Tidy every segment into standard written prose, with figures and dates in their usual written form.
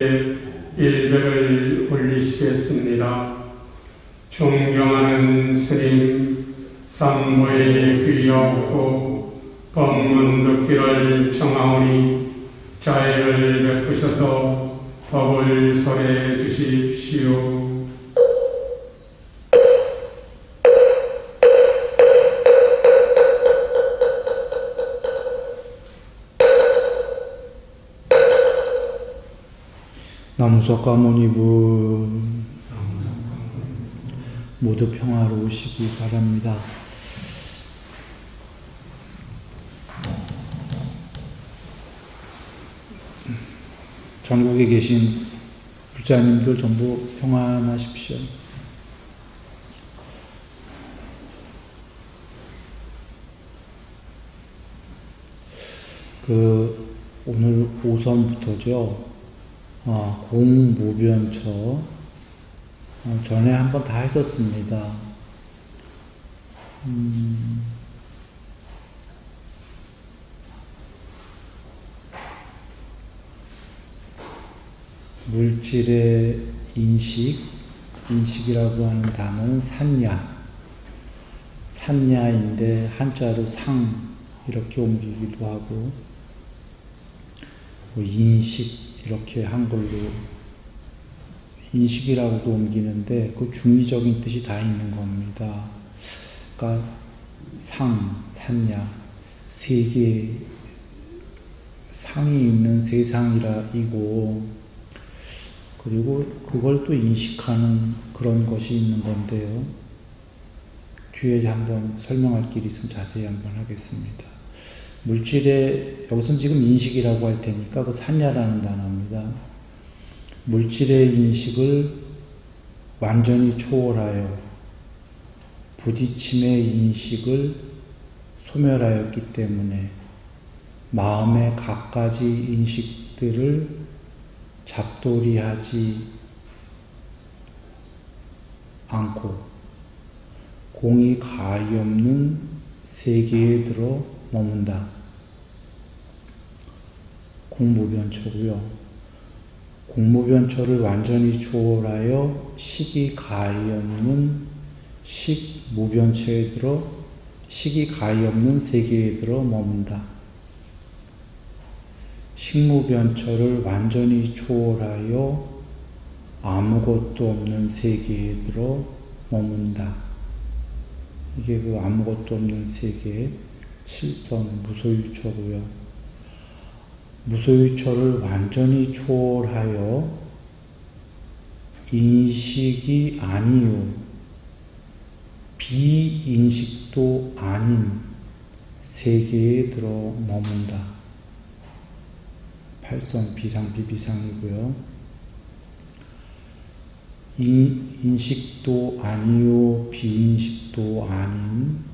일배를 올리시겠습니다. 존경하는 스님, 삼보에 귀하옵고 법문 듣기를 청하오니 자애를 베푸셔서 법을 설해 주십시오. 나무석가모니분 모두 평화로우시기 바랍니다. 전국에 계신 불자님들 전부 평안하십시오. 오늘 오선부터죠. 공무변처 전에 한번 다 했었습니다. 물질의 인식이라고 하는 단어는 산야인데 한자로 상 이렇게 옮기기도 하고 인식 이렇게 한글로 인식이라고도 옮기는데 그 중의적인 뜻이 다 있는 겁니다. 그러니까 산야, 세계, 상이 있는 세상이고 그리고 그걸 또 인식하는 그런 것이 있는 건데요. 뒤에 한번 설명할 길이 있으면 자세히 한번 하겠습니다. 물질의, 여기서는 지금 인식이라고 할 테니까 그 산야라는 단어입니다. 물질의 인식을 완전히 초월하여 부딪힘의 인식을 소멸하였기 때문에 마음의 갖가지 인식들을 잡돌이하지 않고 공이 가히 없는 세계에 들어 머문다. 공무변처고요. 공무변처를 완전히 초월하여 식이 가히 없는 식무변처에 들어 식이 가히 없는 세계에 들어 머문다. 식무변처를 완전히 초월하여 아무것도 없는 세계에 들어 머문다. 이게 그 아무것도 없는 세계 칠선 무소유처고요. 무소유처를 완전히 초월하여 인식이 아니요 비인식도 아닌 세계에 들어 머문다. 팔선 비상비비상이고요. 인식도 아니요 비인식도 아닌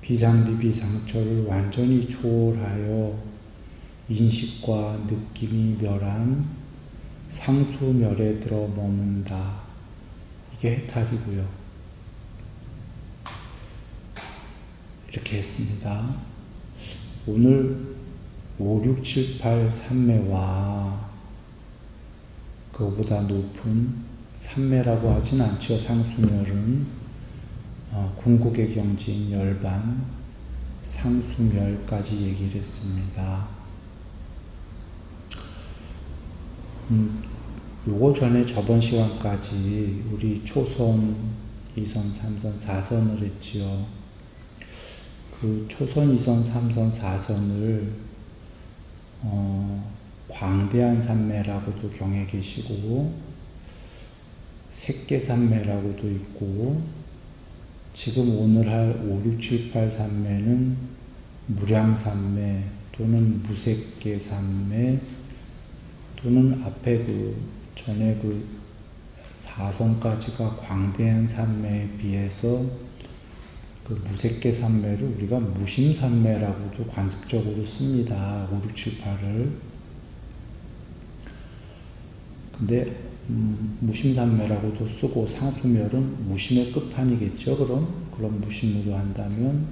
비상비비상처를 완전히 초월하여 인식과 느낌이 멸한 상수멸에 들어 머문다. 이게 해탈이고요. 이렇게 했습니다. 오늘 5, 6, 7, 8 산매와 그거보다 높은 산매라고 하진 않죠. 상수멸은 궁극의 경지인 열반, 상수멸까지 얘기를 했습니다. 요거 전에 저번 시간까지 우리 초선, 2선, 3선, 4선을 했지요. 그 초선, 2선, 3선, 4선을 광대한 산매라고도 경에 계시고 색계산매라고도 있고 지금 오늘 할 5, 6, 7, 8 산매는 무량산매 또는 무색계산매 또는 앞에 전에 4선까지가 광대한 산매에 비해서 그 무색계산매를 우리가 무심산매라고도 관습적으로 씁니다. 5, 6, 7, 8을. 근데 무심산매라고도 쓰고 상수멸은 무심의 끝판이겠죠. 그럼 무심으로 한다면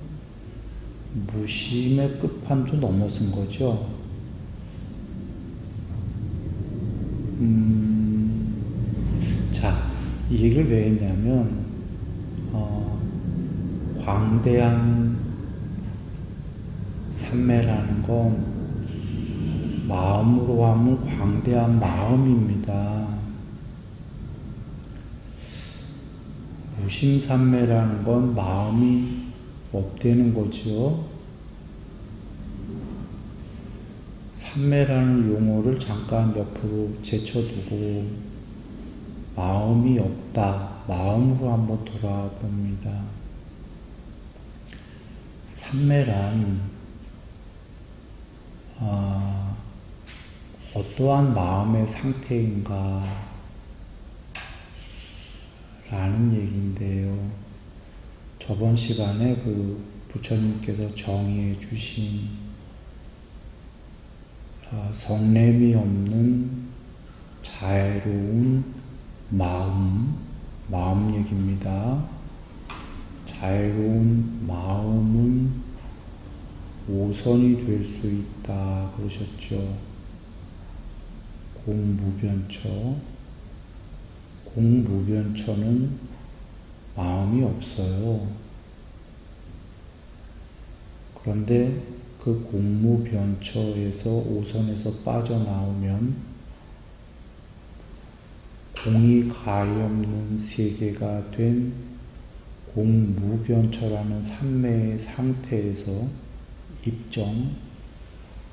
무심의 끝판도 넘어선 거죠. 자, 이 얘기를 왜 했냐면, 광대한 삼매라는 건 마음으로 하면 광대한 마음입니다. 무심삼매라는 건 마음이 없다는 거죠. 삼매라는 용어를 잠깐 옆으로 제쳐두고 마음이 없다, 마음으로 한번 돌아와 봅니다. 삼매란 어떠한 마음의 상태인가 라는 얘기인데요. 저번 시간에 그 부처님께서 정의해 주신 성냄이 없는 자애로운 마음 얘기입니다. 자애로운 마음은 오선이 될 수 있다 그러셨죠. 공무변처. 공무변처는 마음이 없어요. 그런데 그 공무변처에서 오선에서 빠져나오면 공이 가히 없는 세계가 된 공무변처라는 삼매의 상태에서 입정,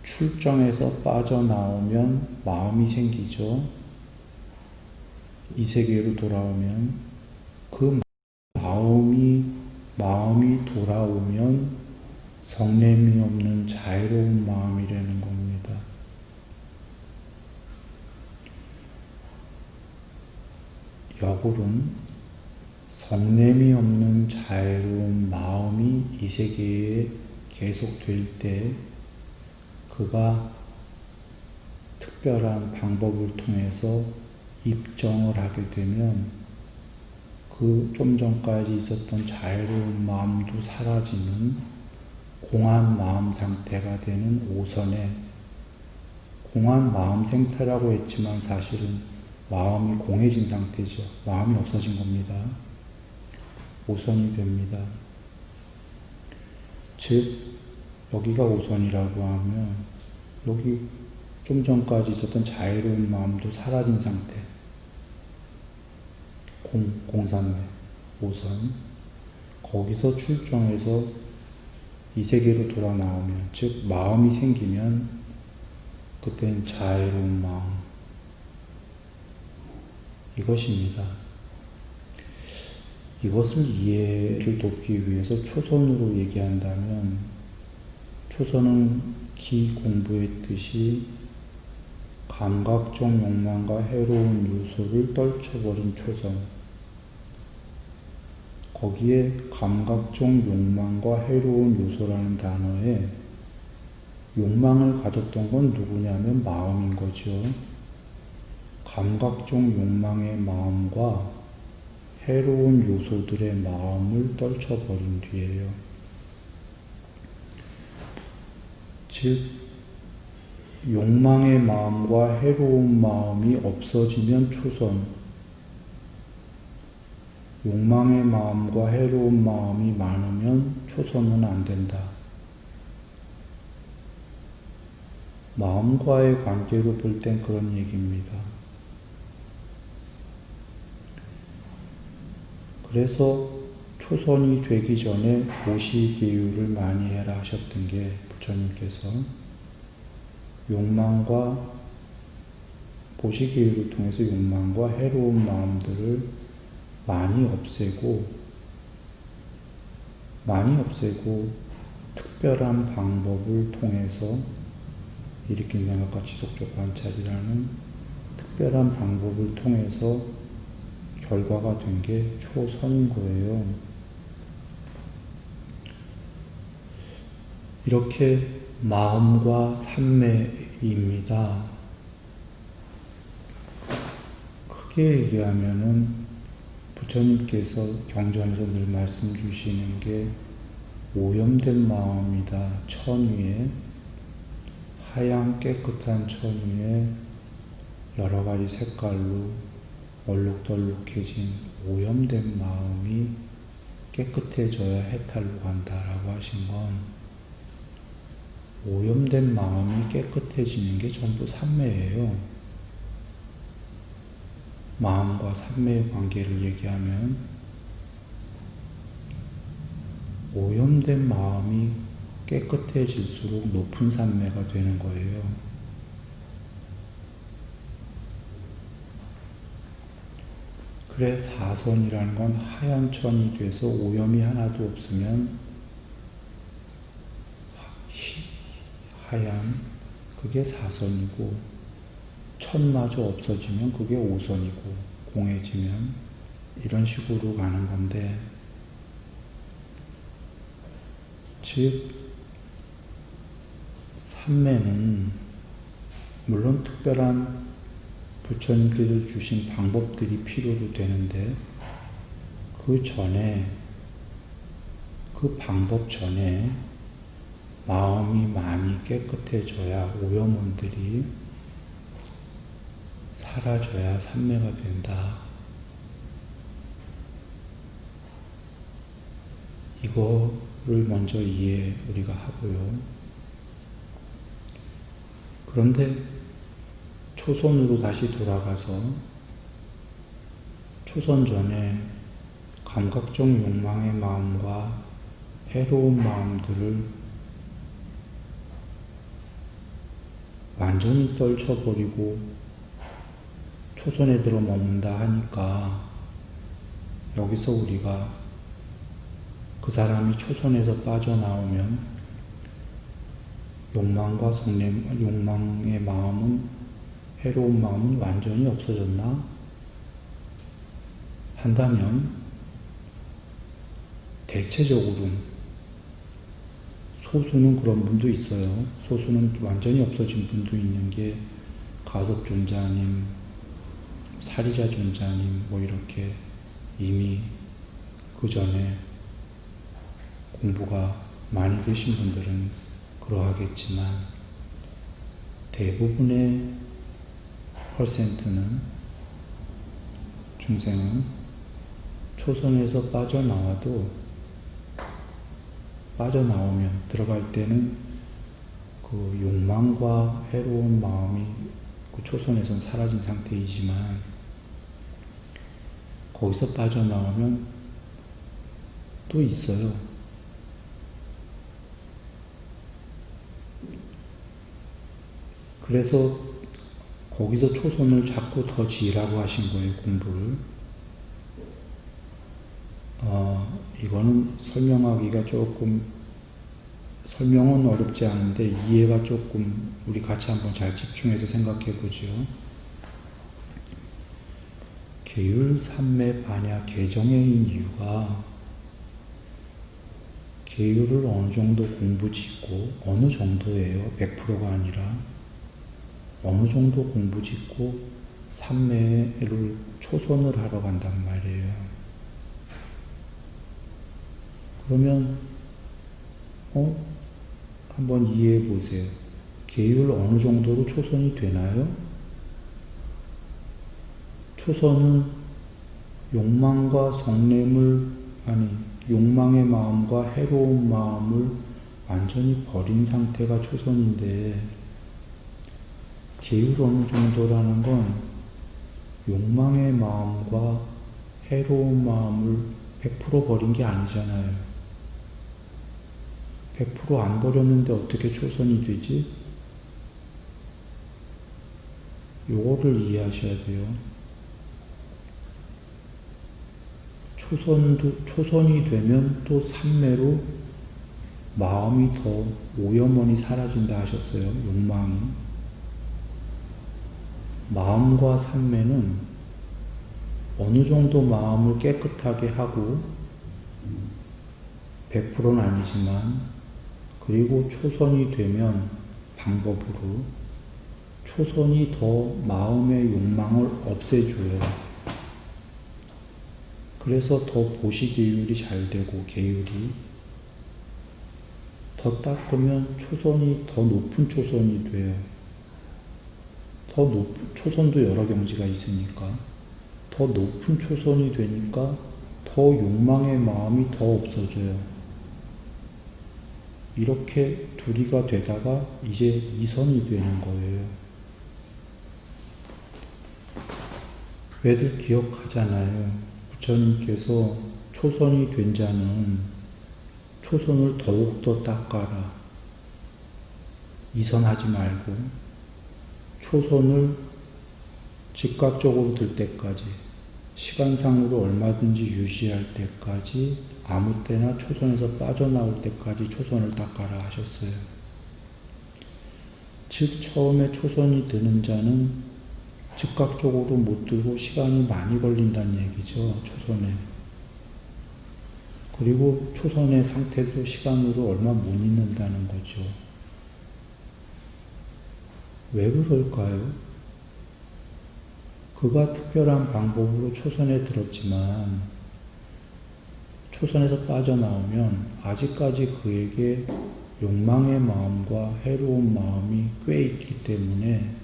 출정에서 빠져나오면 마음이 생기죠. 이 세계로 돌아오면 그 마음이 돌아오면 성냄이 없는 자유로운 마음이라는 겁니다. 역으로는 성냄이 없는 자유로운 마음이 이 세계에 계속될 때 그가 특별한 방법을 통해서 입정을 하게 되면 그 좀 전까지 있었던 자유로운 마음도 사라지는 공한 마음 상태가 되는 오선에, 공한 마음 상태라고 했지만 사실은 마음이 공해진 상태죠. 마음이 없어진 겁니다. 오선이 됩니다. 즉 여기가 오선이라고 하면 여기 좀 전까지 있었던 자유로운 마음도 사라진 상태, 공산매, 오선, 거기서 출정해서 이 세계로 돌아 나오면, 즉 마음이 생기면 그땐 자유로운 마음, 이것입니다. 이것을 이해를 돕기 위해서 초선으로 얘기한다면, 초선은 기 공부했듯이 감각적 욕망과 해로운 요소를 떨쳐버린 초선, 거기에 감각적 욕망과 해로운 요소라는 단어에 욕망을 가졌던 건 누구냐면 마음인 거죠. 감각적 욕망의 마음과 해로운 요소들의 마음을 떨쳐버린 뒤에요. 즉 욕망의 마음과 해로운 마음이 없어지면 초선, 욕망의 마음과 해로운 마음이 많으면 초선은 안 된다. 마음과의 관계로 볼 땐 그런 얘기입니다. 그래서 초선이 되기 전에 보시계율을 많이 해라 하셨던 게 부처님께서 욕망과 보시계율을 통해서 욕망과 해로운 마음들을 많이 없애고 특별한 방법을 통해서 일으킨 생각과 지속적 관찰이라는 특별한 방법을 통해서 결과가 된 게 초선인 거예요. 이렇게 마음과 삼매입니다. 크게 얘기하면은 부처님께서 경전에서 늘 말씀 주시는 게 오염된 마음이다. 천 위에, 하얀 깨끗한 천 위에 여러 가지 색깔로 얼룩덜룩해진 오염된 마음이 깨끗해져야 해탈로 간다라고 하신 건 오염된 마음이 깨끗해지는 게 전부 삼매예요. 마음과 삼매의 관계를 얘기하면 오염된 마음이 깨끗해질수록 높은 삼매가 되는 거예요. 그래 사선이라는 건 하얀 천이 돼서 오염이 하나도 없으면 하얀 그게 사선이고 천마저 없어지면 그게 오선이고 공해지면 이런 식으로 가는 건데 즉 삼매는 물론 특별한 부처님께서 주신 방법들이 필요로 되는데 그 전에 그 방법 전에 마음이 많이 깨끗해져야 오염원들이 사라져야 삼매가 된다. 이거를 먼저 우리가 하고요. 그런데 초선으로 다시 돌아가서 초선 전에 감각적 욕망의 마음과 해로운 마음들을 완전히 떨쳐버리고 초선에 들어 머문다 하니까 여기서 우리가 그 사람이 초선에서 빠져나오면 욕망과 욕망의 마음은 해로운 마음은 완전히 없어졌나? 한다면 대체적으로 소수는 그런 분도 있어요. 소수는 완전히 없어진 분도 있는 게 가섭존자님, 사리자존자님 뭐 이렇게 이미 그 전에 공부가 많이 되신 분들은 그러하겠지만 대부분의 퍼센트는 중생은 초선에서 빠져나오면 들어갈 때는 그 욕망과 해로운 마음이 그 초선에선 사라진 상태이지만 거기서 빠져나오면 또 있어요. 그래서 거기서 초선을 자꾸 더 지으라고 하신 거예요, 공부를. 이거는 설명은 어렵지 않은데 이해가 조금 우리 같이 한번 잘 집중해서 생각해 보죠. 계율 삼매 반야 개정해인 이유가 계율을 어느 정도 공부 짓고 어느 정도예요. 100%가 아니라 어느 정도 공부 짓고 삼매를 초선을 하러 간단 말이에요. 그러면 한번 이해해 보세요. 계율 어느 정도로 초선이 되나요? 초선은 욕망과 욕망의 마음과 해로운 마음을 완전히 버린 상태가 초선인데 계율 어느 정도라는 건 욕망의 마음과 해로운 마음을 100% 버린 게 아니잖아요. 100% 안 버렸는데 어떻게 초선이 되지? 요거를 이해하셔야 돼요. 초선이 되면 또 삼매로 마음이 더 오염원이 사라진다 하셨어요. 욕망이. 마음과 삼매는 어느 정도 마음을 깨끗하게 하고 100%는 아니지만 그리고 초선이 되면 방법으로 초선이 더 마음의 욕망을 없애줘요. 그래서 더 보시계율이 잘 되고 계율이 더 닦으면 초선이 더 높은 초선이 돼요. 더 높은 초선도 여러 경지가 있으니까 더 높은 초선이 되니까 더 욕망의 마음이 더 없어져요. 이렇게 둘이가 되다가 이제 이선이 되는 거예요. 왜들 기억하잖아요. 부처님께서 초선이 된 자는 초선을 더욱더 닦아라. 이선하지 말고 초선을 즉각적으로 들 때까지 시간상으로 얼마든지 유지할 때까지 아무 때나 초선에서 빠져나올 때까지 초선을 닦아라 하셨어요. 즉 처음에 초선이 드는 자는 즉각적으로 못 들고 시간이 많이 걸린다는 얘기죠. 초선에. 그리고 초선의 상태도 시간으로 얼마 못 있는다는 거죠. 왜 그럴까요? 그가 특별한 방법으로 초선에 들었지만 초선에서 빠져나오면 아직까지 그에게 욕망의 마음과 해로운 마음이 꽤 있기 때문에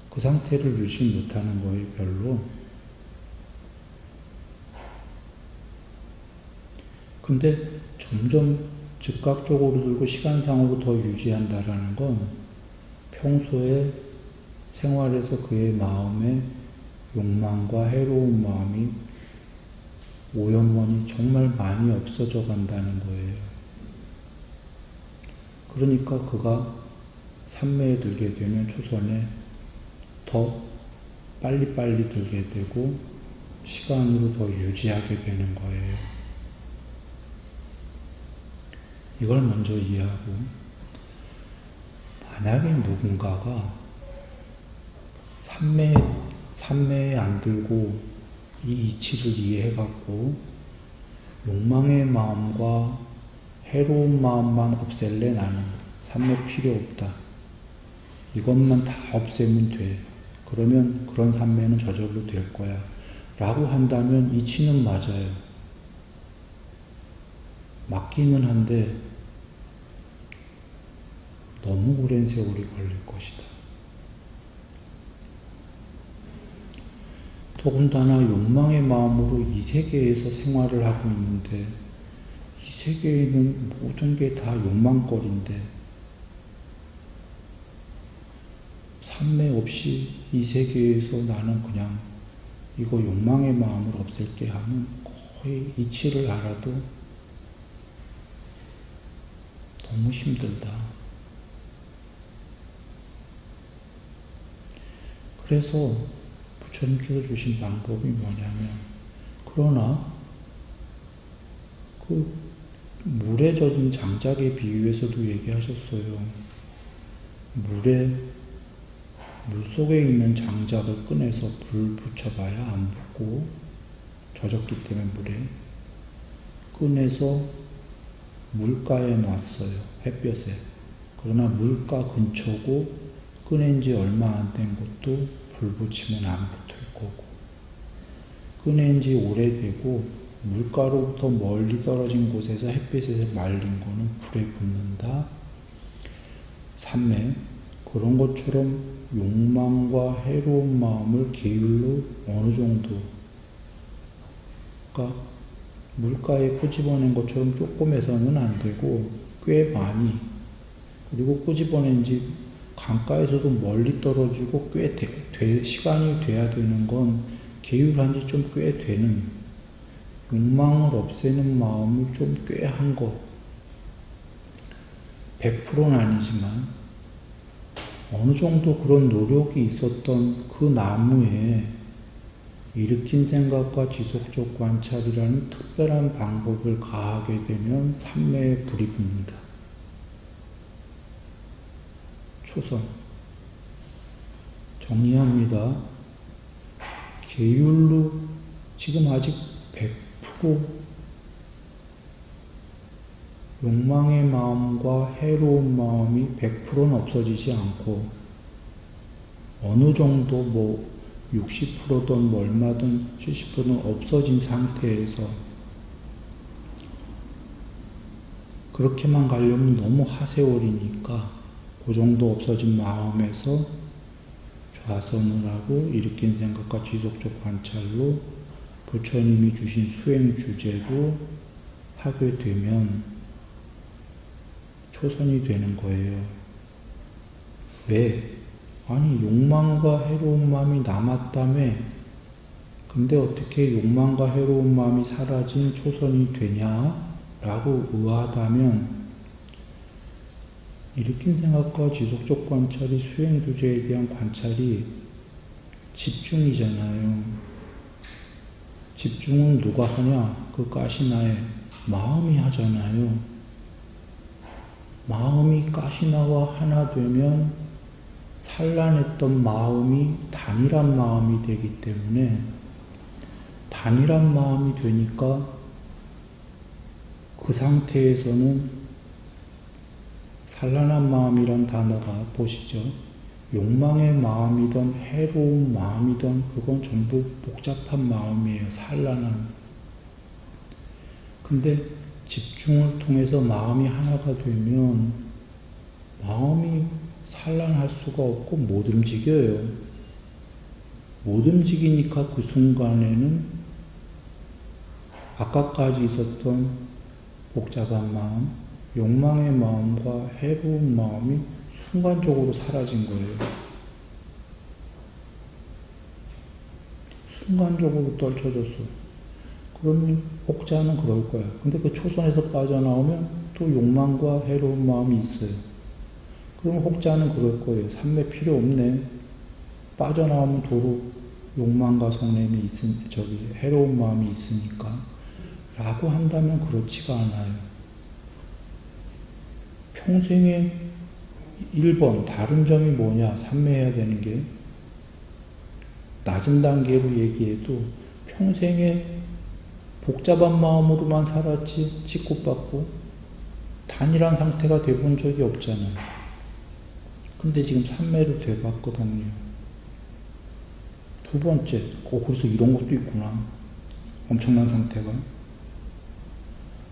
그 상태를 유지 못하는 거예요, 별로. 근데 점점 즉각적으로 들고 시간상으로 더 유지한다라는 건 평소에 생활에서 그의 마음에 욕망과 해로운 마음이 오염원이 정말 많이 없어져 간다는 거예요. 그러니까 그가 삼매에 들게 되면 초선에 더 빨리빨리 들게 되고 시간으로 더 유지하게 되는 거예요. 이걸 먼저 이해하고, 만약에 누군가가 삼매에 안 들고 이 이치를 이해해갖고 욕망의 마음과 해로운 마음만 없앨래. 나는 삼매 필요 없다. 이것만 다 없애면 돼. 그러면 그런 삼매는 저절로 될 거야. 라고 한다면 이치는 맞아요. 맞기는 한데 너무 오랜 세월이 걸릴 것이다. 더군다나 욕망의 마음으로 이 세계에서 생활을 하고 있는데 이 세계에는 모든 게 다 욕망거리인데 삼매 없이 이 세계에서 나는 그냥 이거 욕망의 마음을 없앨게 하면 거의 이치를 알아도 너무 힘들다. 그래서 부처님께서 주신 방법이 뭐냐면, 그러나 그 물에 젖은 장작에 비유해서도 얘기하셨어요. 물속에 있는 장작을 꺼내서 불 붙여봐야 안 붙고, 젖었기 때문에 물에 꺼내서 물가에 놨어요. 햇볕에. 그러나 물가 근처고 꺼낸 지 얼마 안 된 것도 불 붙이면 안 붙을 거고, 꺼낸 지 오래되고 물가로부터 멀리 떨어진 곳에서 햇빛에 말린 거는 불에 붙는다. 삼매. 그런 것처럼 욕망과 해로운 마음을 게을로 어느 정도, 그러니까 물가에 끄집어낸 것처럼 조금해서는 안 되고 꽤 많이, 그리고 끄집어낸 지 강가에서도 멀리 떨어지고 꽤 시간이 돼야 되는 건 게을한 지 좀 꽤 되는, 욕망을 없애는 마음을 좀 꽤 한 거, 100%는 아니지만 어느 정도 그런 노력이 있었던 그 나무에 일으킨 생각과 지속적 관찰이라는 특별한 방법을 가하게 되면 삼매에 불이 붙는다. 초선. 정리합니다. 계율로 지금 아직 100% 욕망의 마음과 해로운 마음이 100%는 없어지지 않고 어느 정도 60%든 얼마든 70%는 없어진 상태에서 그렇게만 가려면 너무 하세월이니까 그 정도 없어진 마음에서 좌선을 하고 일으킨 생각과 지속적 관찰로 부처님이 주신 수행 주제로 하게 되면 초선이 되는 거예요. 왜? 아니 욕망과 해로운 마음이 남았다며. 근데 어떻게 욕망과 해로운 마음이 사라진 초선이 되냐? 라고 의아하다면 일으킨 생각과 지속적 관찰이 수행 주제에 대한 관찰이 집중이잖아요. 집중은 누가 하냐? 그 가시나에 마음이 하잖아요. 마음이 가시나와 하나 되면 산란했던 마음이 단일한 마음이 되기 때문에 단일한 마음이 되니까 그 상태에서는 산란한 마음이란 단어가 보시죠. 욕망의 마음이든 해로운 마음이든 그건 전부 복잡한 마음이에요. 산란한. 근데 집중을 통해서 마음이 하나가 되면 마음이 산란할 수가 없고 못 움직여요. 못 움직이니까 그 순간에는 아까까지 있었던 복잡한 마음, 욕망의 마음과 해로운 마음이 순간적으로 사라진 거예요. 순간적으로 떨쳐졌어. 그러면 혹자는 그럴 거야. 근데 그 초선에서 빠져나오면 또 욕망과 해로운 마음이 있어요. 그러면 혹자는 그럴 거예요. 삼매 필요 없네. 빠져나오면 도로 욕망과 성냄이 해로운 마음이 있으니까. 라고 한다면 그렇지가 않아요. 평생에 1번 다른 점이 뭐냐? 삼매해야 되는 게 낮은 단계로 얘기해도 평생에 복잡한 마음으로만 살았지 치고받고 단일한 상태가 돼본 적이 없잖아요. 근데 지금 삼매를 돼봤거든요. 두 번째, 그래서 이런 것도 있구나. 엄청난 상태가.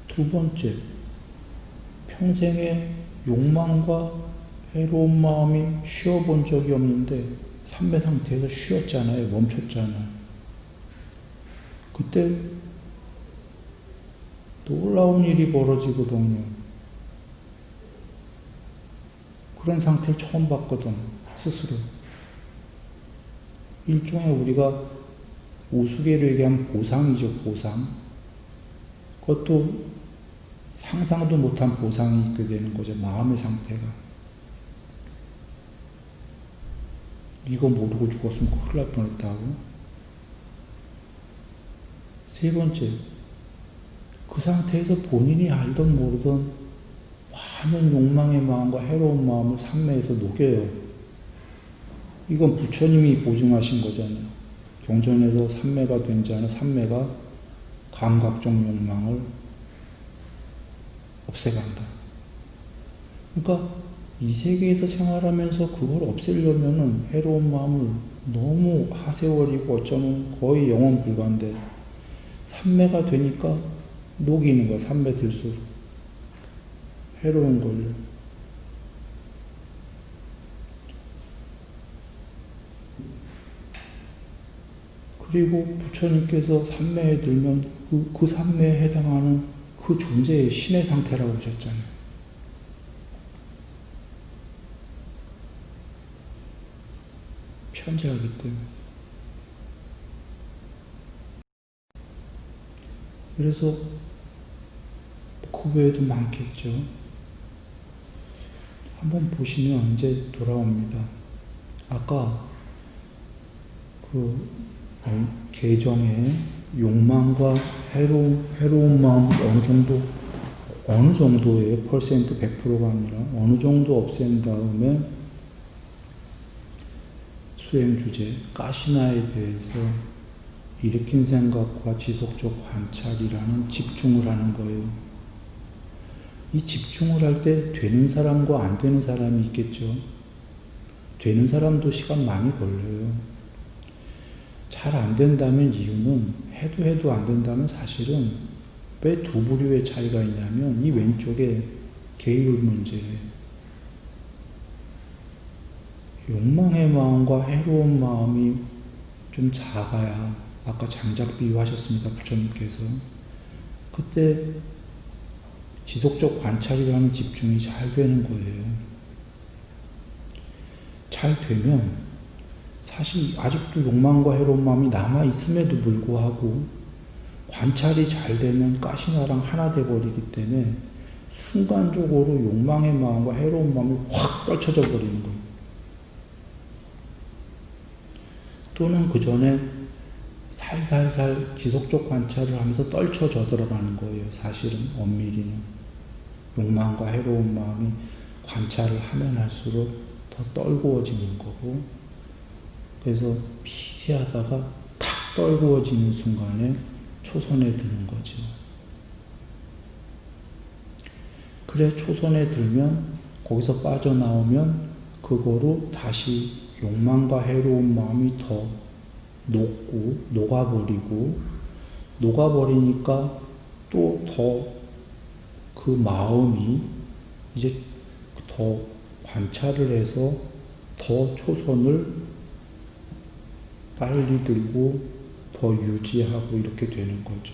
두 번째, 평생에 욕망과 해로운 마음이 쉬어본 적이 없는데 삼매 상태에서 쉬었잖아요. 멈췄잖아요. 그때 놀라운 일이 벌어지거든요. 그런 상태를 처음 봤거든. 스스로. 일종의 우리가 우스개로 얘기하면 보상이죠. 보상. 그것도 상상도 못한 보상이 있게 되는 거죠. 마음의 상태가. 이거 모르고 죽었으면 큰일 날 뻔했다고. 세 번째, 그 상태에서 본인이 알던 모르던 많은 욕망의 마음과 해로운 마음을 삼매에서 녹여요. 이건 부처님이 보증하신 거잖아요. 경전에서 삼매가 된 자는 삼매가 감각적 욕망을 없애간다. 그러니까 이 세계에서 생활하면서 그걸 없애려면은 해로운 마음을 너무 하세월이고 어쩌면 거의 영원 불가인데 삼매가 되니까 녹이는 거야. 삼매 들수록 해로운 걸요. 그리고 부처님께서 삼매에 들면 그 삼매에 해당하는 그 존재의 신의 상태라고 하셨잖아요. 편재하기 때문에. 그래서 그 외에도 많겠죠. 한번 보시면 이제 돌아옵니다. 아까 그 계정에 욕망과 해로운 마음 어느 정도의 퍼센트 100%가 아니라 어느 정도 없앤 다음에 수행 주제 가시나에 대해서 일으킨 생각과 지속적 관찰이라는 집중을 하는 거예요. 이 집중을 할 때 되는 사람과 안 되는 사람이 있겠죠. 되는 사람도 시간 많이 걸려요. 잘 안 된다면 이유는 해도 안 된다면 사실은 왜 두 부류의 차이가 있냐면 이 왼쪽에 계율 문제예요. 욕망의 마음과 해로운 마음이 좀 작아야, 아까 장작 비유하셨습니다, 부처님께서. 그때 지속적 관찰이라는 집중이 잘 되는 거예요. 잘 되면 사실 아직도 욕망과 해로운 마음이 남아있음에도 불구하고 관찰이 잘 되면 가시나랑 하나 돼버리기 때문에 순간적으로 욕망의 마음과 해로운 마음이 확 떨쳐져 버리는 거예요. 또는 그 전에 살살살 지속적 관찰을 하면서 떨쳐져 들어가는 거예요. 사실은 엄밀히는 욕망과 해로운 마음이 관찰을 하면 할수록 더 떨구어지는 거고, 그래서 미세하다가 탁 떨구어지는 순간에 초선에 드는 거죠. 그래 초선에 들면 거기서 빠져나오면 그거로 다시 욕망과 해로운 마음이 더 녹고 녹아버리니까 또 더 그 마음이 이제 더 관찰을 해서 더 초선을 빨리 들고 더 유지하고 이렇게 되는 거죠.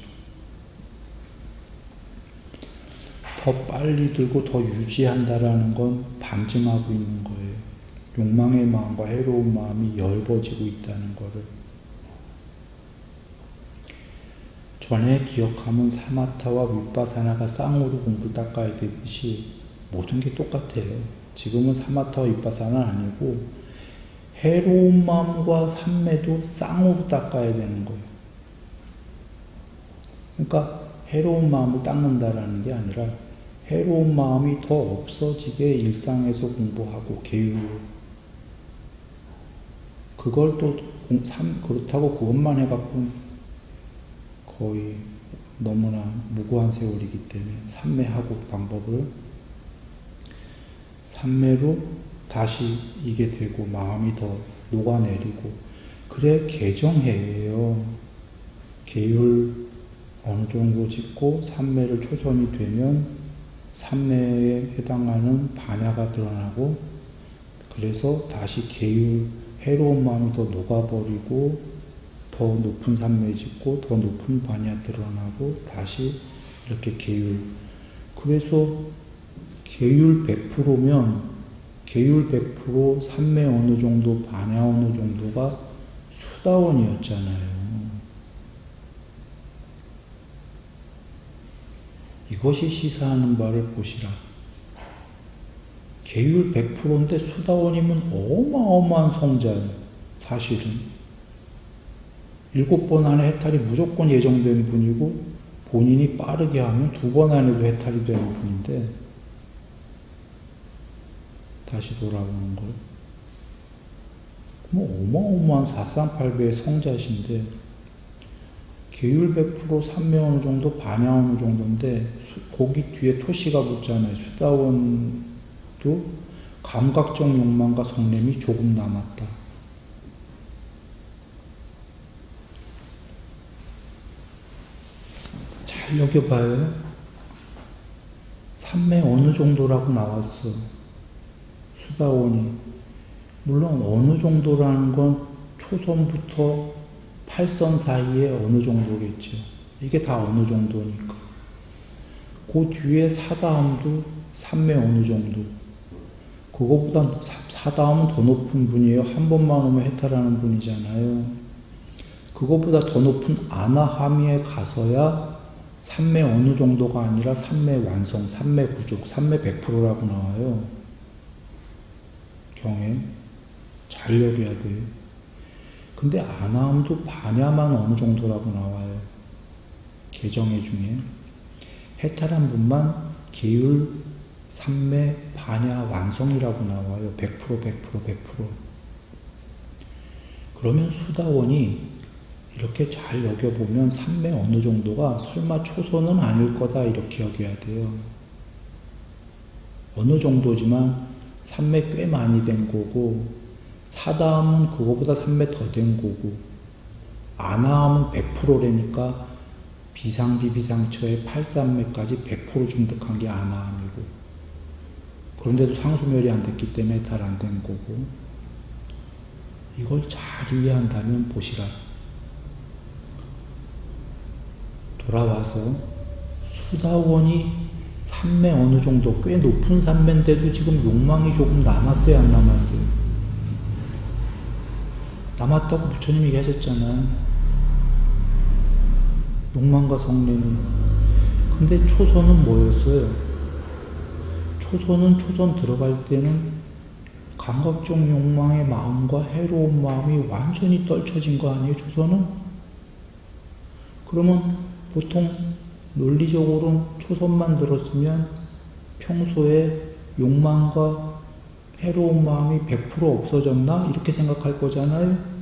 더 빨리 들고 더 유지한다라는 건 반증하고 있는 거예요. 욕망의 마음과 해로운 마음이 엷어지고 있다는 거를. 전에 기억하면 사마타와 윗바사나가 쌍으로 공부를 닦아야 되듯이 모든 게 똑같아요. 지금은 사마타와 윗바사나는 아니고 해로운 마음과 삼매도 쌍으로 닦아야 되는 거예요. 그러니까 해로운 마음을 닦는다라는 게 아니라 해로운 마음이 더 없어지게 일상에서 공부하고 계율로. 그걸 또 그렇다고 그것만 해갖고 거의 너무나 무고한 세월이기 때문에 삼매하고 방법을 삼매로 다시 이게 되고 마음이 더 녹아내리고, 그래 개정해예요. 계율 어느 정도 짓고 삼매를 초선이 되면 삼매에 해당하는 반야가 드러나고, 그래서 다시 계율 해로운 마음이 더 녹아버리고 더 높은 삼매 짓고 더 높은 반야 드러나고 다시 이렇게 계율. 그래서 계율 100%면 계율 100% 삼매 어느 정도 반야 어느 정도가 수다원이었잖아요. 이것이 시사하는 바를 보시라. 계율 100%인데 수다원이면 어마어마한 성자예요. 사실은 7번 안에 해탈이 무조건 예정된 분이고, 본인이 빠르게 하면 2번 안에도 해탈이 되는 분인데 다시 돌아오는 걸. 어마어마한 438배의 성자신데 계율 100% 삼매 어느 정도 반야 어느 정도인데 거기 뒤에 토시가 붙잖아요. 수다원도 감각적 욕망과 성냄이 조금 남았다. 잘 여겨봐요. 삼매 어느 정도라고 나왔어. 수다원이. 물론 어느 정도라는 건 초선부터 8선 사이에 어느 정도겠죠. 이게 다 어느 정도니까. 그 뒤에 사다음도 삼매 어느 정도. 그거보다 사다음은 더 높은 분이에요. 한 번만 오면 해탈하는 분이잖아요. 그거보다 더 높은 아나하미에 가서야 삼매 어느 정도가 아니라 삼매 완성, 삼매 구족, 삼매 100%라고 나와요. 경에 잘 여겨야 돼요. 근데 아나함도 반야만 어느 정도라고 나와요. 개정회 중에 해탈한 분만 계율 삼매 반야 완성이라고 나와요. 100%. 그러면 수다원이 이렇게 잘 여겨보면 삼매 어느 정도가 설마 초선은 아닐 거다 이렇게 여겨야 돼요. 어느 정도지만 삼매 꽤 많이 된 거고, 사다함은 그거보다 삼매 더 된 거고, 아나함은 100%라니까 비상비비상처의 8삼매까지 100% 중득한 게 아나함이고, 그런데도 상수멸이 안 됐기 때문에 해탈 안 된 거고, 이걸 잘 이해한다면 보시라. 돌아와서 수다원이 산매 어느 정도 꽤 높은 산매인데도 지금 욕망이 조금 남았어요, 안 남았어요? 남았다고 부처님이 얘기하셨잖아요. 욕망과 성냄이. 근데 초선은 뭐였어요? 초선은 초선 들어갈 때는 감각적 욕망의 마음과 해로운 마음이 완전히 떨쳐진 거 아니에요, 초선은? 그러면 보통 논리적으로 초선만 들었으면 평소에 욕망과 해로운 마음이 100% 없어졌나? 이렇게 생각할 거잖아요.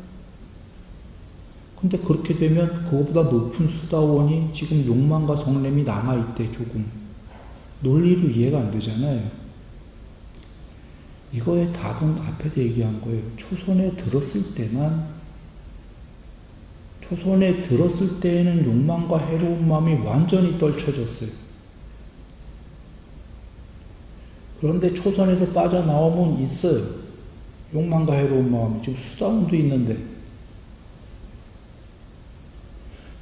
근데 그렇게 되면 그거보다 높은 수다원이 지금 욕망과 성냄이 남아있대, 조금. 논리로 이해가 안 되잖아요. 이거의 답은 앞에서 얘기한 거예요. 초선에 들었을 때에는 욕망과 해로운 마음이 완전히 떨쳐졌어요. 그런데 초선에서 빠져나오면 있어요. 욕망과 해로운 마음이. 지금 수다원도 있는데.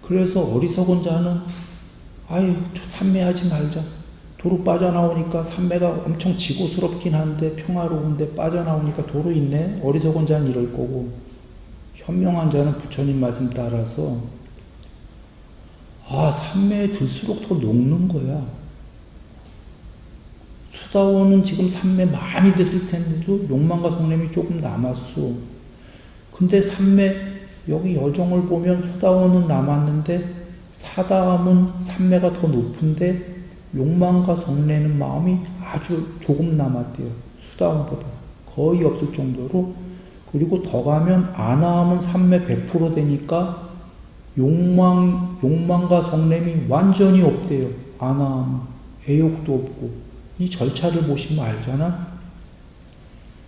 그래서 어리석은 자는 아유, 삼매하지 말자. 도로 빠져나오니까 삼매가 엄청 지고스럽긴 한데 평화로운데 빠져나오니까 도로 있네. 어리석은 자는 이럴 거고, 현명한 자는 부처님 말씀 따라서 삼매에 들수록 더 녹는 거야. 수다원은 지금 삼매 많이 됐을 텐데도 욕망과 성냄이 조금 남았어. 근데 삼매 여기 여정을 보면 수다원은 남았는데 사다함은 삼매가 더 높은데 욕망과 성내는 마음이 아주 조금 남았대요. 수다원보다 거의 없을 정도로. 그리고 더 가면 아나함은 삼매 100% 되니까 욕망과 성냄이 완전히 없대요. 아나함은 애욕도 없고. 이 절차를 보시면 알잖아.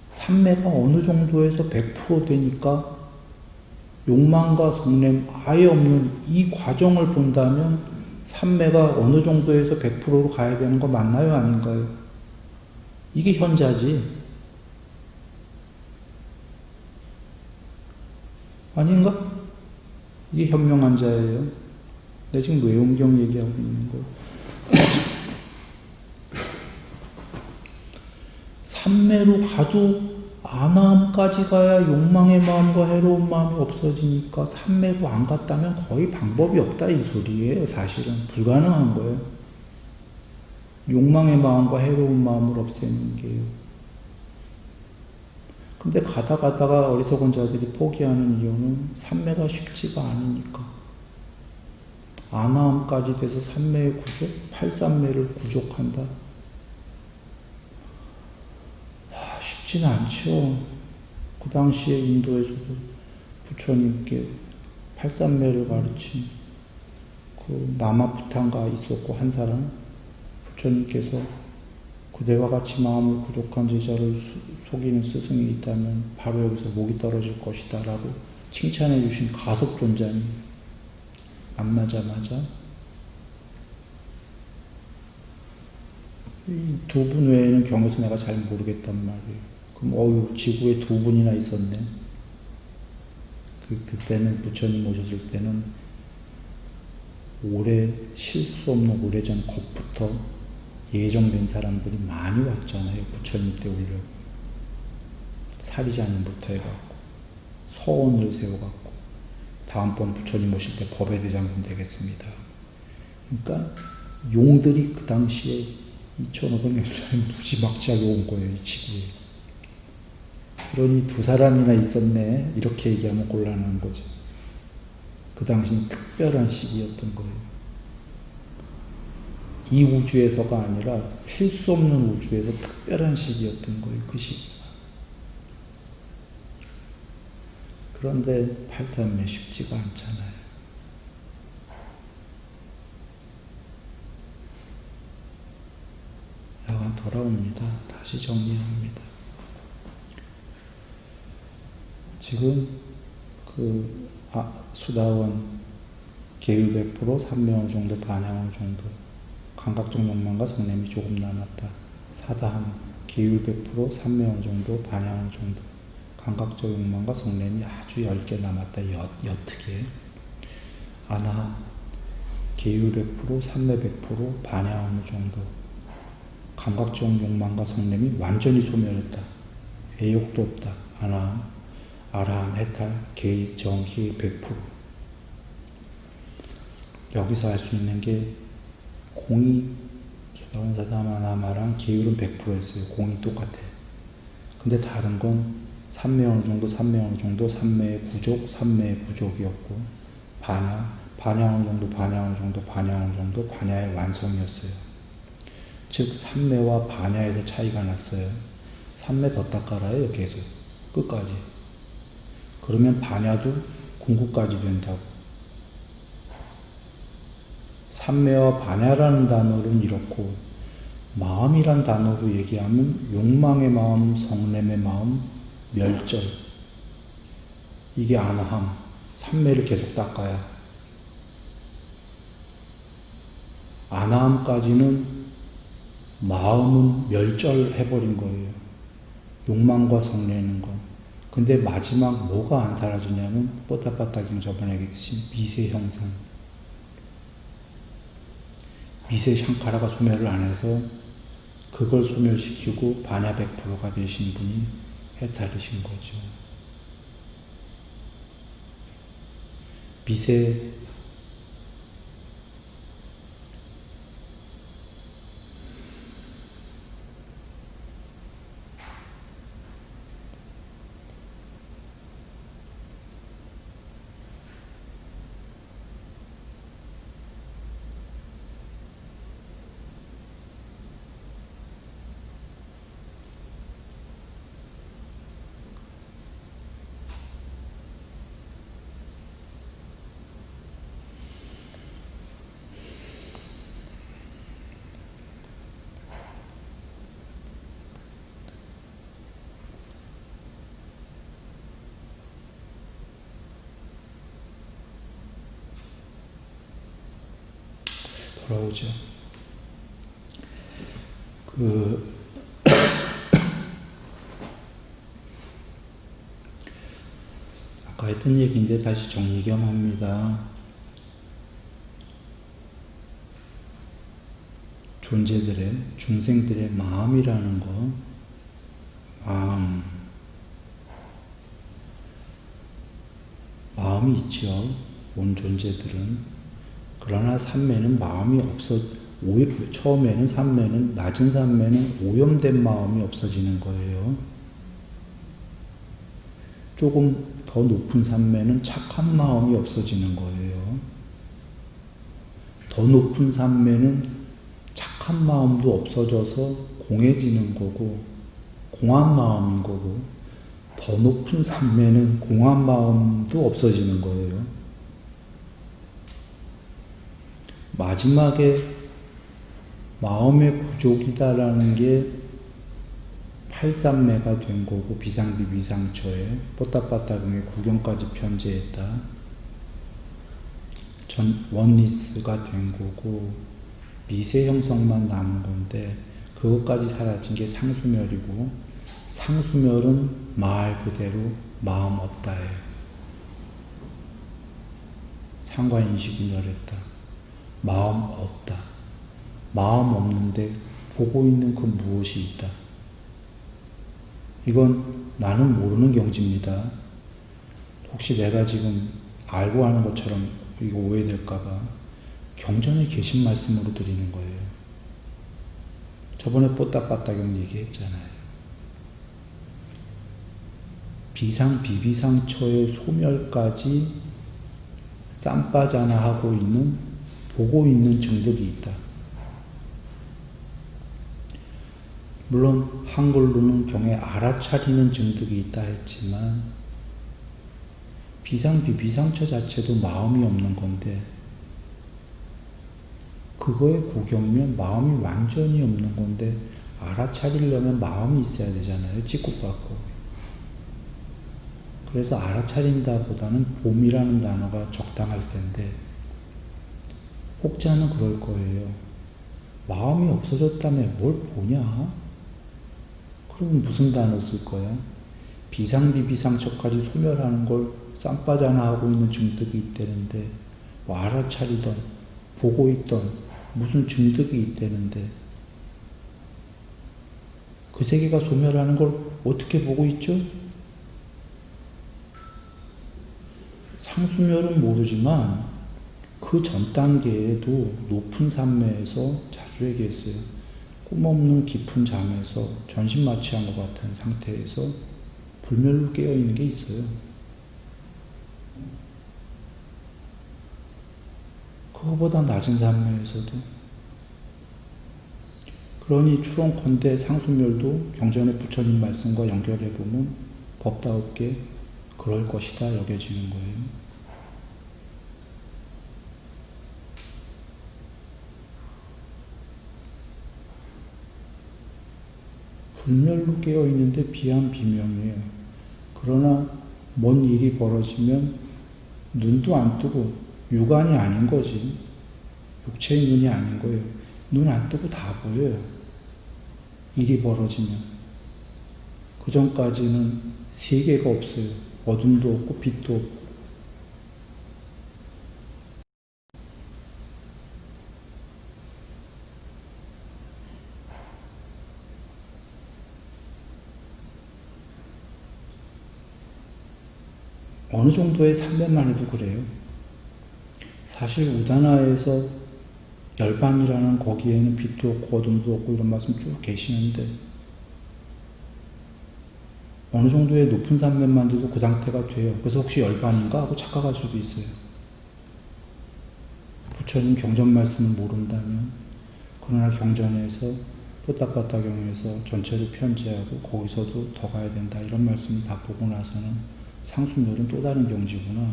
삼매가 어느 정도에서 100% 되니까 욕망과 성냄 아예 없는 이 과정을 본다면 삼매가 어느 정도에서 100%로 가야 되는 거 맞나요? 아닌가요? 이게 현자지. 아닌가? 이게 현명한 자예요. 내가 지금 외용경 얘기하고 있는 거. 삼매로 가도 아나함까지 가야 욕망의 마음과 해로운 마음이 없어지니까 삼매로 안 갔다면 거의 방법이 없다 이 소리예요. 사실은 불가능한 거예요. 욕망의 마음과 해로운 마음을 없애는 게요. 근데 가다가 어리석은 자들이 포기하는 이유는 삼매가 쉽지가 않으니까. 아나함까지 돼서 삼매의 구족, 팔삼매를 구족한다. 쉽지는 않죠. 그 당시에 인도에서도 부처님께 팔삼매를 가르친 그 나마부탄가 있었고 한 사람, 부처님께서 그대와 같이 마음을 부족한 제자를 속이는 스승이 있다면 바로 여기서 목이 떨어질 것이다 라고 칭찬해 주신 가섭존자님 만나자마자 이 두 분 외에는 경에서 내가 잘 모르겠단 말이에요. 그럼 지구에 두 분이나 있었네. 그때는 부처님 오셨을 때는 실수 없는 오래전 것부터 예정된 사람들이 많이 왔잖아요. 부처님 때 오려고. 사리자님부터 해갖고 서원을 세워갖고 다음번 부처님 오실 때 법의 대장군 되겠습니다. 그러니까 용들이 그 당시에 2500년 전에 무지막지하게 온 거예요. 이 지구에. 그러니 두 사람이나 있었네. 이렇게 얘기하면 곤란한 거죠. 그 당시는 특별한 시기였던 거예요. 이 우주에서가 아니라 셀 수 없는 우주에서 특별한 시기였던 거예요. 그 시기가. 그런데 팔삼매 쉽지가 않잖아요. 여간 돌아옵니다. 다시 정리합니다. 지금 수다원 계율 100%, 삼매원 정도, 반향원 정도, 감각적 욕망과 성냄이 조금 남았다. 사다함 계율 100%, 삼매원 정도, 반향원 정도, 감각적 욕망과 성냄이 아주 얇게 남았다. 옅게. 아나, 계율 100%, 삼매 100%, 반야 어느 정도. 감각적 욕망과 성냄이 완전히 소멸했다. 애욕도 없다. 아나, 아라함, 해탈, 계의, 정희 100%. 여기서 알 수 있는 게 공이 소다원사다마나마랑 계율은 100%였어요. 공이 똑같아. 근데 다른 건 삼매 어느 정도, 삼매 어느 정도, 삼매의 구족, 삼매의 구족이었고, 반야 어느 정도, 반야 어느 정도, 반야 어느 정도, 반야의 완성이었어요. 즉 삼매와 반야에서 차이가 났어요. 삼매 더 닦아라요. 계속 끝까지. 그러면 반야도 궁극까지 된다고. 삼매와 반야라는 단어는 이렇고, 마음이란 단어로 얘기하면 욕망의 마음, 성냄의 마음, 멸절. 이게 아나함. 삼매를 계속 닦아야. 아나함까지는 마음은 멸절해버린 거예요. 욕망과 성냄인 거. 근데 마지막 뭐가 안 사라지냐면, 뽀따빠따ging 저번에 얘기했듯이 미세 형성. 미세 샹카라가 소멸을 안 해서 그걸 소멸시키고 반야 100%가 되신 분이 해탈이신 거죠. 미세 돌아오죠. 아까 했던 얘기인데 다시 정리 겸 합니다. 존재들의, 중생들의 마음이라는 거, 마음이 있죠. 온 존재들은. 그러나 삼매는 마음이 처음에는 삼매는, 낮은 삼매는 오염된 마음이 없어지는 거예요. 조금 더 높은 삼매는 착한 마음이 없어지는 거예요. 더 높은 삼매는 착한 마음도 없어져서 공해지는 거고, 공한 마음인 거고, 더 높은 삼매는 공한 마음도 없어지는 거예요. 마지막에 마음의 구족이다라는 게 8삼매가 된 거고, 비상비비상처에 뽀따빠따궁의 구경까지 편제했다. 원리스가 된 거고, 미세 형성만 남은 건데, 그것까지 사라진 게 상수멸이고, 상수멸은 말 그대로 마음 없다예요. 상관인식이 멸했다. 마음 없다. 마음 없는데 보고 있는 그 무엇이 있다. 이건 나는 모르는 경지입니다. 혹시 내가 지금 알고 하는 것처럼 이거 오해될까봐 경전에 계신 말씀으로 드리는 거예요. 저번에 뽀따빠따경 얘기했잖아요. 비상비비상처의 소멸까지 쌈빠자나 하고 있는, 보고 있는 증득이 있다. 물론 한글로는 경에 알아차리는 증득이 있다 했지만, 비상비비상처 자체도 마음이 없는 건데, 그거의 구경이면 마음이 완전히 없는 건데, 알아차리려면 마음이 있어야 되잖아요. 직구받고. 그래서 알아차린다 보다는 봄이라는 단어가 적당할 텐데, 혹자는 그럴 거예요. 마음이 없어졌다며 뭘 보냐? 그러면 무슨 단어 쓸 거야? 비상비비상처까지 소멸하는 걸 쌈바자나 하고 있는 중득이 있다는데, 뭐 알아차리던 보고 있던 무슨 중득이 있다는데, 그 세계가 소멸하는 걸 어떻게 보고 있죠? 상수멸은 모르지만 그 전 단계에도 높은 산매에서 자주 얘기했어요. 꿈없는 깊은 잠에서 전신마취한 것 같은 상태에서 불멸로 깨어있는 게 있어요. 그거보다 낮은 산매에서도. 그러니 추론컨대 상수멸도 경전의 부처님 말씀과 연결해보면 법다롭게 그럴 것이다 여겨지는 거예요. 불멸로 깨어있는데 비한비명이에요. 그러나 뭔 일이 벌어지면 눈도 안 뜨고, 육안이 아닌 거지, 육체의 눈이 아닌 거예요. 눈 안 뜨고 다 보여요. 일이 벌어지면. 그 전까지는 세계가 없어요. 어둠도 없고 빛도 없고. 어느 정도의 삼매만 해도 그래요. 사실 우다나에서 열반이라는 거기에는 빛도 없고 어둠도 없고 이런 말씀 쭉 계시는데, 어느 정도의 높은 삼매만 돼도 그 상태가 돼요. 그래서 혹시 열반인가 하고 착각할 수도 있어요. 부처님 경전 말씀을 모른다면. 그러나 경전에서 뽀따빠따경에서 전체를 편지하고 거기서도 더 가야 된다 이런 말씀을 다 보고 나서는 상수멸은 또 다른 경지구나.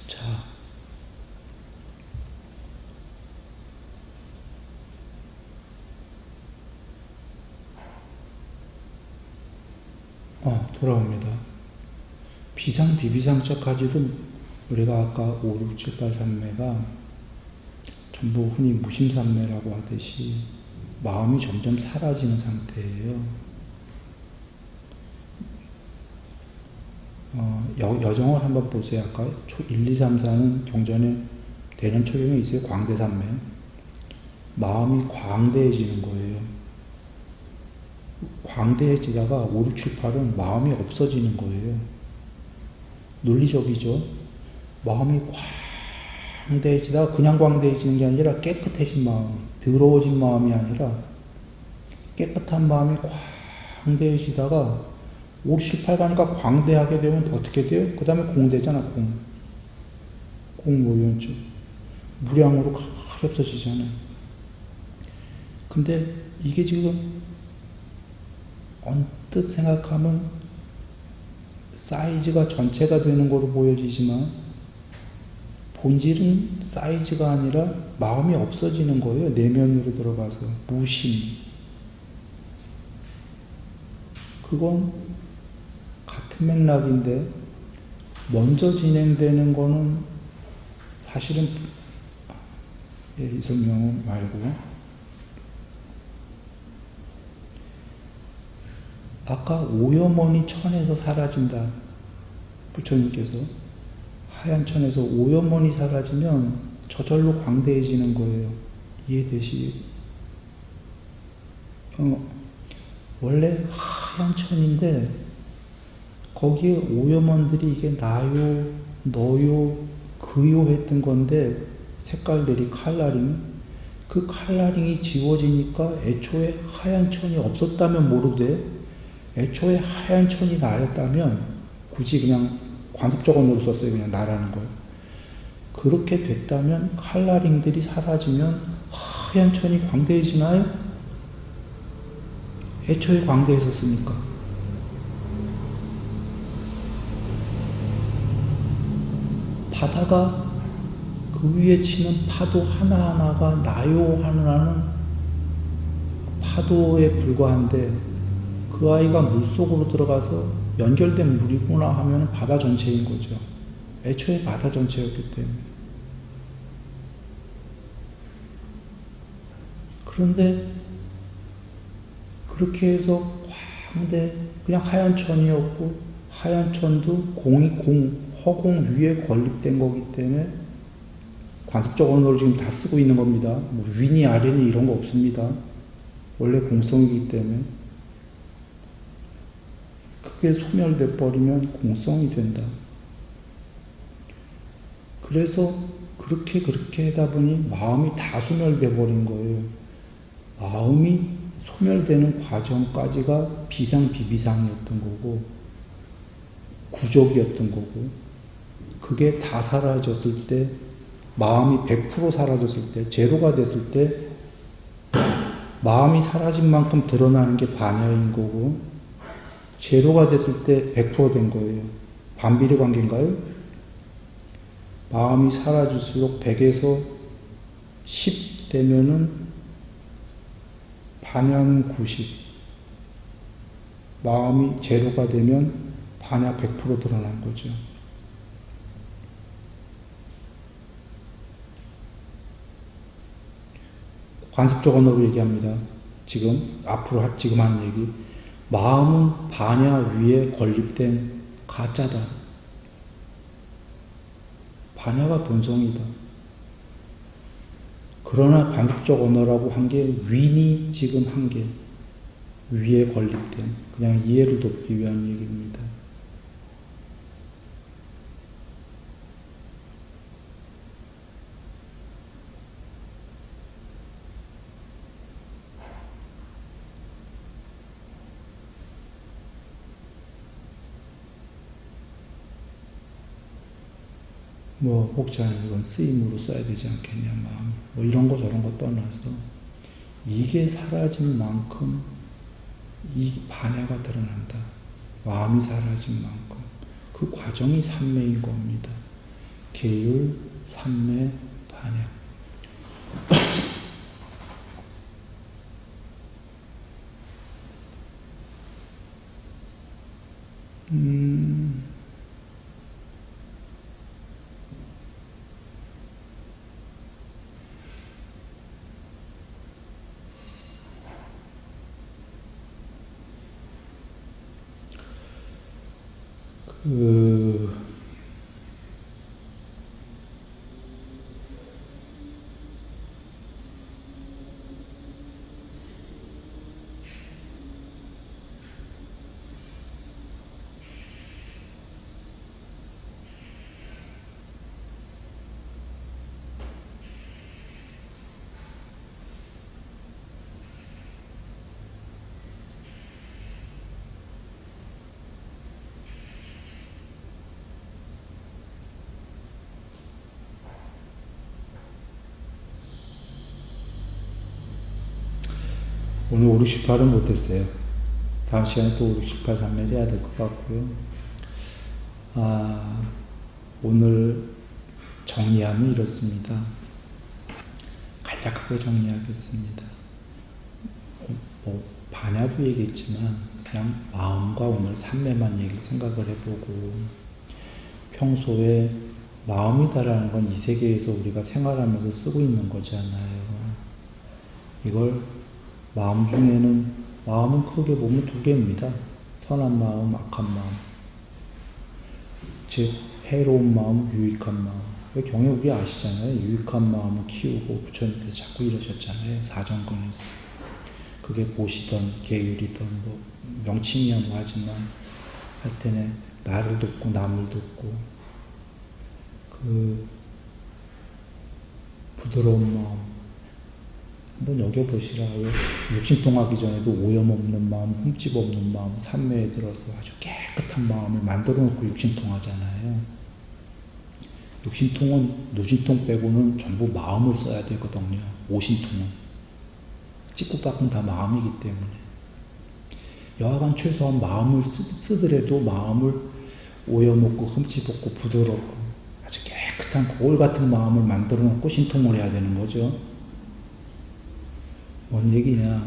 자, 돌아옵니다. 비상 비비상처까지도 우리가 아까 5, 6, 7, 8 삼매가 전부 흔히 무심삼매라고 하듯이 마음이 점점 사라지는 상태예요. 여정을 한번 보세요. 아까 1, 2, 3, 4는 경전에 대년 초경에 있어요. 광대삼매. 마음이 광대해지는 거예요. 광대해지다가 5, 6, 7, 8은 마음이 없어지는 거예요. 논리적이죠. 마음이 광대해지다가 그냥 광대해지는 게 아니라 깨끗해진 마음이, 더러워진 마음이 아니라 깨끗한 마음이 광대해지다가 5, 7, 8 가니까 광대하게 되면 어떻게 돼요? 그 다음에 공대잖아, 공. 공모연주. 무량으로 가히 없어지잖아요. 근데 이게 지금 언뜻 생각하면 사이즈가 전체가 되는 거로 보여지지만 본질은 사이즈가 아니라 마음이 없어지는 거예요. 내면으로 들어가서. 무심. 그건 같은 맥락인데 먼저 진행되는 거는 사실은 이 설명 말고 아까 오염원이 천에서 사라진다. 부처님께서 하얀 천에서 오염원이 사라지면 저절로 광대해지는 거예요. 이해되시? 원래 하얀 천인데 거기에 오염원들이 이게 나요, 너요, 그요 했던 건데 색깔들이 컬러링, 그 컬러링이 지워지니까 애초에 하얀 천이 없었다면 모르되 애초에 하얀 천이 나였다면 굳이 그냥 관습적 언어로 썼어요. 그냥 나라는 걸. 그렇게 됐다면 컬러링들이 사라지면 하얀 천이 광대해지나요? 애초에 광대했었으니까. 바다가 그 위에 치는 파도 하나하나가 나요 하나는 파도에 불과한데 그 아이가 물속으로 들어가서 연결된 물이구나 하면 바다 전체인 거죠. 애초에 바다 전체였기 때문에. 그렇게 해서 광대 그냥 하얀 천이었고 하얀 천도 허공 위에 건립된 거기 때문에 관습적 언어를 지금 다 쓰고 있는 겁니다. 뭐 위니 아래니 이런 거 없습니다. 원래 공성이기 때문에 그게 소멸돼 버리면 공성이 된다. 그래서 그렇게 하다 보니 마음이 다 소멸돼 버린 거예요. 마음이 소멸되는 과정까지가 비상비비상이었던 거고 구족이었던 거고 그게 다 사라졌을 때 마음이 100% 사라졌을 때 제로가 됐을 때 마음이 사라진 만큼 드러나는 게 반야인 거고 제로가 됐을 때 100%된 거예요. 반비례 관계인가요? 마음이 사라질수록 100에서 10 되면은 반야는 90. 마음이 제로가 되면 반야 100% 드러난 거죠. 관습적 언어로 얘기합니다. 앞으로 지금 하는 얘기. 마음은 반야 위에 건립된 가짜다. 반야가 본성이다. 그러나 관습적 언어라고 한 게 윈이 지금 한 게 위에 건립된 그냥 이해를 돕기 위한 얘기입니다. 혹자 이건 쓰임으로 써야 되지 않겠냐, 마음. 이런 거 저런 거 떠나서 이게 사라진 만큼 이 반야가 드러난다. 마음이 사라진 만큼. 그 과정이 삼매인 겁니다. 계율, 삼매, 반야. 오늘 5, 6, 18은 못했어요. 다음 시간에 또 5, 6, 18 3매를 해야 될 것 같고요. 오늘 정리하면 이렇습니다. 간략하게 정리하겠습니다. 반야도 얘기했지만 그냥 마음과 오늘 삼매만 생각을 해보고 평소에 마음이다라는 건 이 세계에서 우리가 생활하면서 쓰고 있는 거잖아요. 이걸 마음 중에는 마음은 크게 보면 두 개입니다. 선한 마음, 악한 마음. 즉 해로운 마음, 유익한 마음. 경에 우리 아시잖아요. 유익한 마음을 키우고 부처님께서 자꾸 이러셨잖아요. 사정근에서. 그게 보시던 계율이던 명칭이야 하지만 할 때는 나를 돕고 남을 돕고 그 부드러운 마음 한번 여겨보시라고요. 육신통하기 전에도 오염 없는 마음, 흠집 없는 마음, 삼매에 들어서 아주 깨끗한 마음을 만들어 놓고 육신통하잖아요. 육신통은 누신통 빼고는 전부 마음을 써야 되거든요. 오신통은. 찍고박은 다 마음이기 때문에. 여하간 최소한 마음을 쓰더라도 마음을 오염 없고 흠집 없고 부드럽고 아주 깨끗한 거울 같은 마음을 만들어 놓고 신통을 해야 되는 거죠. 뭔 얘기냐.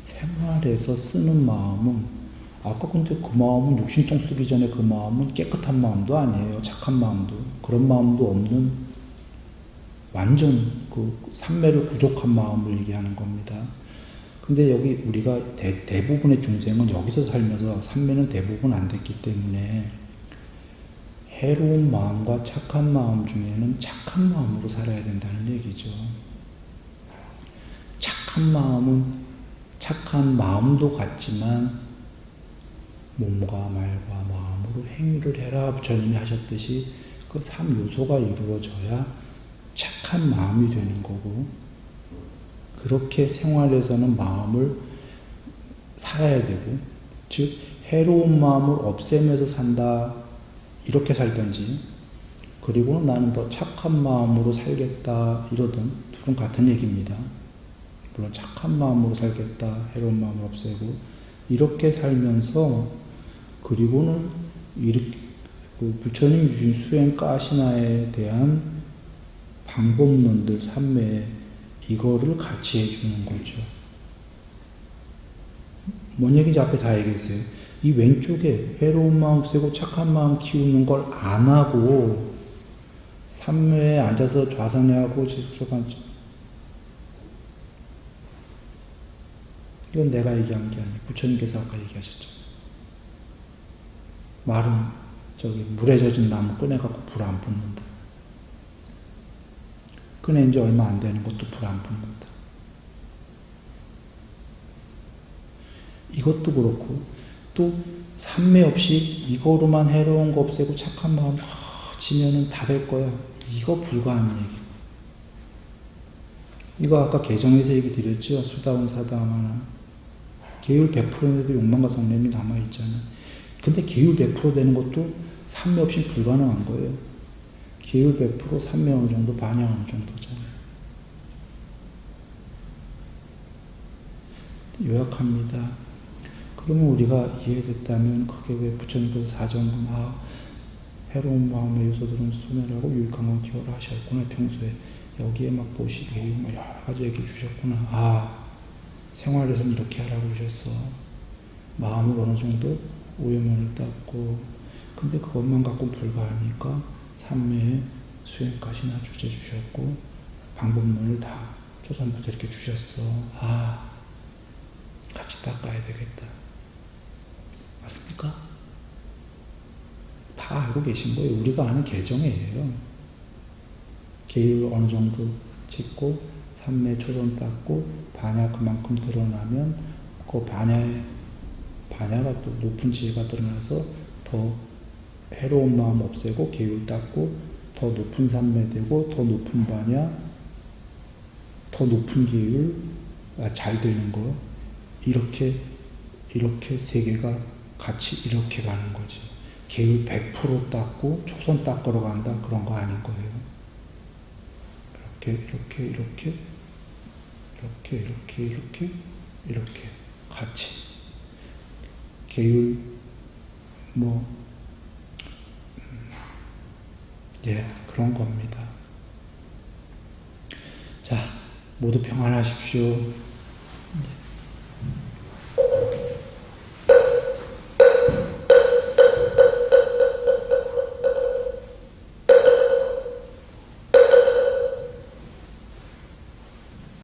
생활에서 쓰는 마음은 아까 근데 그 마음은 육신통 쓰기 전에 그 마음은 깨끗한 마음도 아니에요. 착한 마음도. 그런 마음도 없는 완전 그 삼매를 부족한 마음을 얘기하는 겁니다. 근데 여기 우리가 대부분의 중생은 여기서 살면서 삼매는 대부분 안 됐기 때문에 해로운 마음과 착한 마음 중에는 착한 마음으로 살아야 된다는 얘기죠. 착한 마음은 착한 마음도 같지만 몸과 말과 마음으로 행위를 해라 부처님이 하셨듯이 그 3요소가 이루어져야 착한 마음이 되는 거고, 그렇게 생활에서는 마음을 살아야 되고, 즉 해로운 마음을 없애면서 산다 이렇게 살든지, 그리고 나는 더 착한 마음으로 살겠다 이러든 둘은 같은 얘기입니다. 물론 착한 마음으로 살겠다, 해로운 마음을 없애고 이렇게 살면서, 그리고는 이렇게 그 부처님이 주신 수행 가시나에 대한 방법론들 3매 이거를 같이 해주는 거죠. 뭔 얘기인지 앞에 다 얘기했어요. 이 왼쪽에 해로운 마음 없애고 착한 마음 키우는 걸 안 하고 3매에 앉아서 좌선회하고 지속적한, 이건 내가 얘기한 게 아니에요. 부처님께서 아까 얘기하셨죠. 말은 물에 젖은 나무 꺼내갖고 불 안 붙는다. 꺼낸 지 얼마 안 되는 것도 불 안 붙는다. 이것도 그렇고, 또 삼매 없이 이거로만 해로운 거 없애고 착한 마음 지면은 다 될 거야. 이거 불가하는 얘기. 이거 아까 개정에서 얘기 드렸죠. 수다운 사다음 하나. 계율 100%인데도 욕망과 성냄이 남아있잖아. 근데 계율 100% 되는 것도 삼매 없이 불가능한 거예요. 계율 100% 삼매 어느 정도, 반향 어느 정도잖아요. 요약합니다. 그러면 우리가 이해됐다면 그게 왜 부처님께서 사정은 해로운 마음의 요소들은 소멸하고 유익한 건 기여를 하셨구나. 평소에 여기에 막 보시게 여러 가지 얘기 주셨구나. 생활에서는 이렇게 하라고 그러셨어. 마음을 어느 정도 오염을 닦고, 근데 그것만 갖고 불가하니까 삼매의 수행까지나 주제 주셨고 방법론을 다 조선부터 이렇게 주셨어. 같이 닦아야 되겠다. 맞습니까? 다 알고 계신 거예요. 우리가 아는 개정이에요. 계율 어느 정도 짓고 삼매 초선 닦고 반야 그만큼 드러나면 그 반야가 또 높은 지혜가 드러나서 더 해로운 마음 없애고 계율 닦고 더 높은 삼매 되고 더 높은 반야, 더 높은 계율 잘 되는 거. 이렇게 세 개가 같이 이렇게 가는 거지. 계율 100% 닦고 초선 닦으러 간다 그런 거 아닌 거예요. 이렇게 같이 계율 그런 겁니다. 자, 모두 평안하십시오.